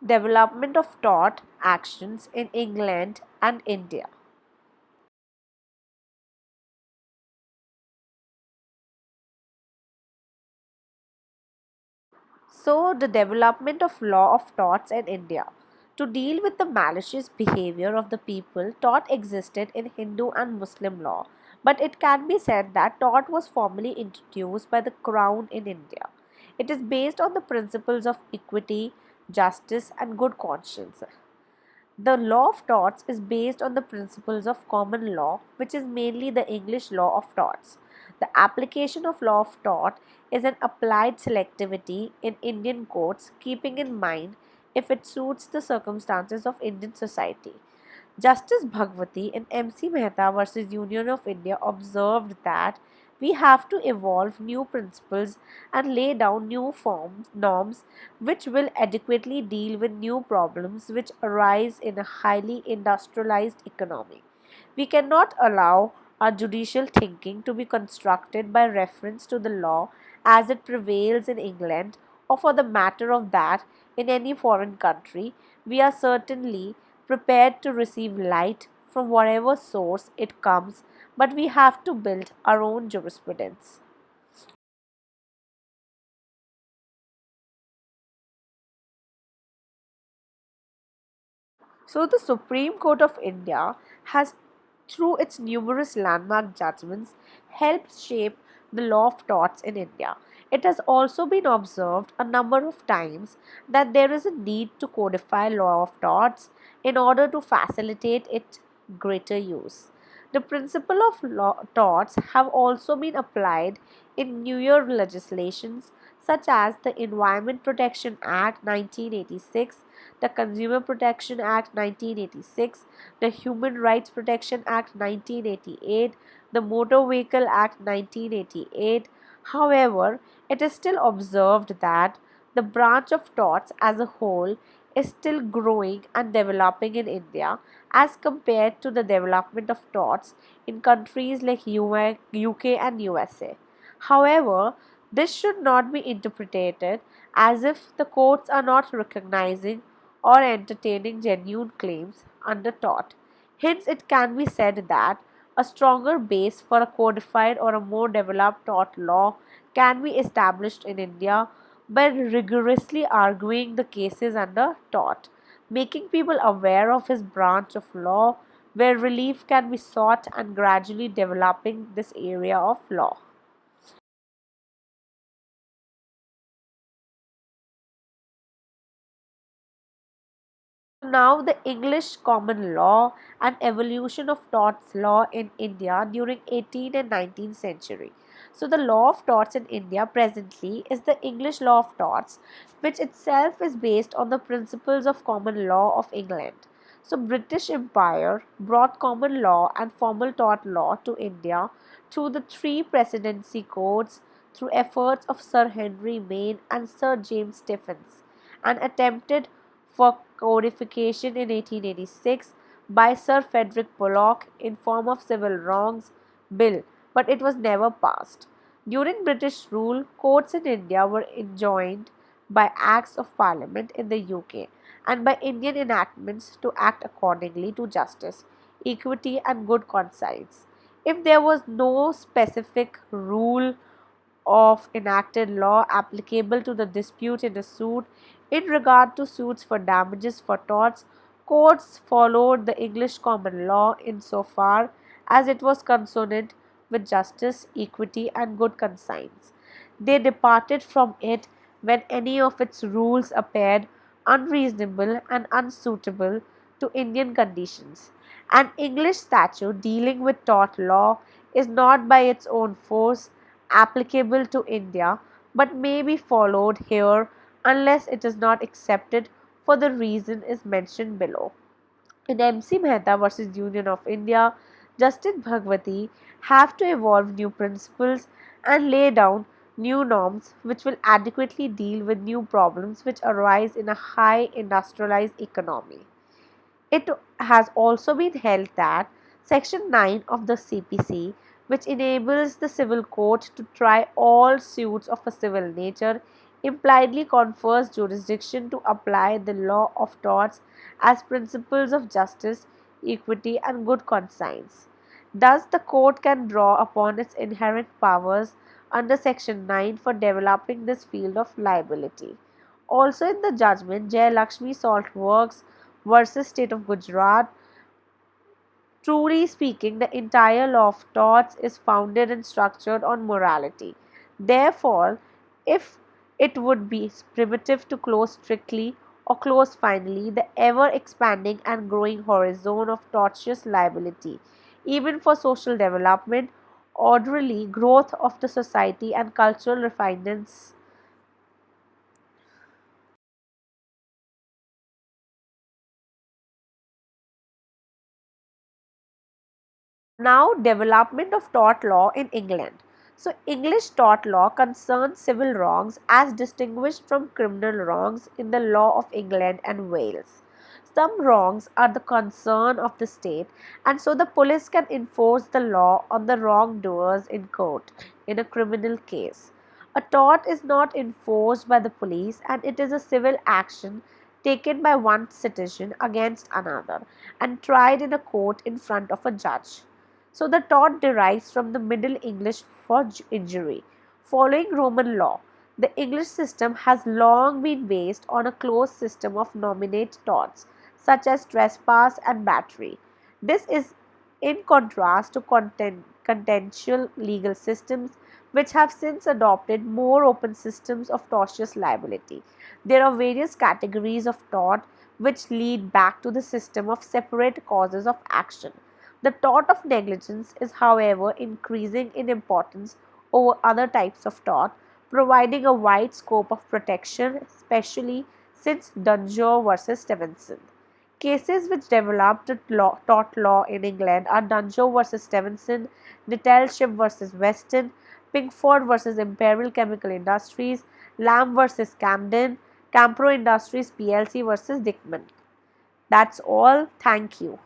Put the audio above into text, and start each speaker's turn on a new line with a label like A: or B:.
A: Development of tort actions in England and India. So, the development of law of torts in India. To deal with the malicious behavior of the people, tort existed in Hindu and Muslim law, but it can be said that tort was formally introduced by the Crown in India. It is based on the principles of equity, justice, and good conscience. The law of torts is based on the principles of common law, which is mainly the English law of torts. The application of law of tort is an applied selectivity in Indian courts, keeping in mind if it suits the circumstances of Indian society. Justice Bhagwati in M.C. Mehta versus Union of India observed that we have to evolve new principles and lay down new norms which will adequately deal with new problems which arise in a highly industrialized economy. We cannot allow our judicial thinking to be constructed by reference to the law as it prevails in England, or for the matter of that, in any foreign country. We are certainly prepared to receive light from whatever source it comes, but we have to build our own jurisprudence. So, the Supreme Court of India has, through its numerous landmark judgments, helped shape the law of torts in India. It has also been observed a number of times that there is a need to codify law of torts in order to facilitate its greater use. The principle of law torts have also been applied in newer legislations such as the Environment Protection Act 1986, the Consumer Protection Act 1986, the Human Rights Protection Act 1988, the Motor Vehicle Act 1988. However, it is still observed that the branch of torts as a whole is still growing and developing in India as compared to the development of torts in countries like UK and USA. However, this should not be interpreted as if the courts are not recognizing or entertaining genuine claims under tort. Hence, it can be said that a stronger base for a codified or a more developed tort law can be established in India by rigorously arguing the cases under tort, making people aware of his branch of law where relief can be sought and gradually developing this area of law. Now, the English common law and evolution of torts law in India during 18th and 19th century. So, the law of torts in India presently is the English law of torts, which itself is based on the principles of common law of England. So, British Empire brought common law and formal tort law to India through the three presidency codes through efforts of Sir Henry Maine and Sir James Stephens, and attempted for codification in 1886 by Sir Frederick Pollock in form of Civil Wrongs Bill, but it was never passed. During British rule, courts in India were enjoined by Acts of Parliament in the UK and by Indian enactments to act accordingly to justice, equity, and good conscience. If there was no specific rule of enacted law applicable to the dispute in a suit. In regard to suits for damages for torts, courts followed the English common law insofar as it was consonant with justice, equity, and good conscience. They departed from it when any of its rules appeared unreasonable and unsuitable to Indian conditions. An English statute dealing with tort law is not by its own force applicable to India but may be followed here unless it is not accepted for the reason is mentioned below. In MC Mehta versus Union of India, Justice Bhagwati have to evolve new principles and lay down new norms which will adequately deal with new problems which arise in a high industrialized economy. It has also been held that Section 9 of the CPC, which enables the civil court to try all suits of a civil nature, impliedly confers jurisdiction to apply the law of torts as principles of justice, equity, and good conscience. Thus, the court can draw upon its inherent powers under Section 9 for developing this field of liability. Also, in the judgment, Jay Lakshmi Salt Works versus State of Gujarat, truly speaking, the entire law of torts is founded and structured on morality. Therefore, if it would be primitive to close strictly or close finally the ever expanding and growing horizon of tortious liability, even for social development, orderly growth of the society, and cultural refinements. Now, development of tort law in England. So, English tort law concerns civil wrongs as distinguished from criminal wrongs in the law of England and Wales. Some wrongs are the concern of the state, and so the police can enforce the law on the wrongdoers in court in a criminal case. A tort is not enforced by the police, and it is a civil action taken by one citizen against another and tried in a court in front of a judge. So the tort derives from the Middle English for injury. Following Roman law, the English system has long been based on a closed system of nominate torts, such as trespass and battery. This is in contrast to contentious legal systems which have since adopted more open systems of tortious liability. There are various categories of tort which lead back to the system of separate causes of action. The tort of negligence is, however, increasing in importance over other types of tort, providing a wide scope of protection, especially since Dunjo versus Stevenson. Cases which developed tort law in England are Dunjo versus Stevenson, Nettleship versus Weston, Pinkford versus Imperial Chemical Industries, Lamb versus Camden, Campro Industries plc versus Dickman. That's all. Thank you.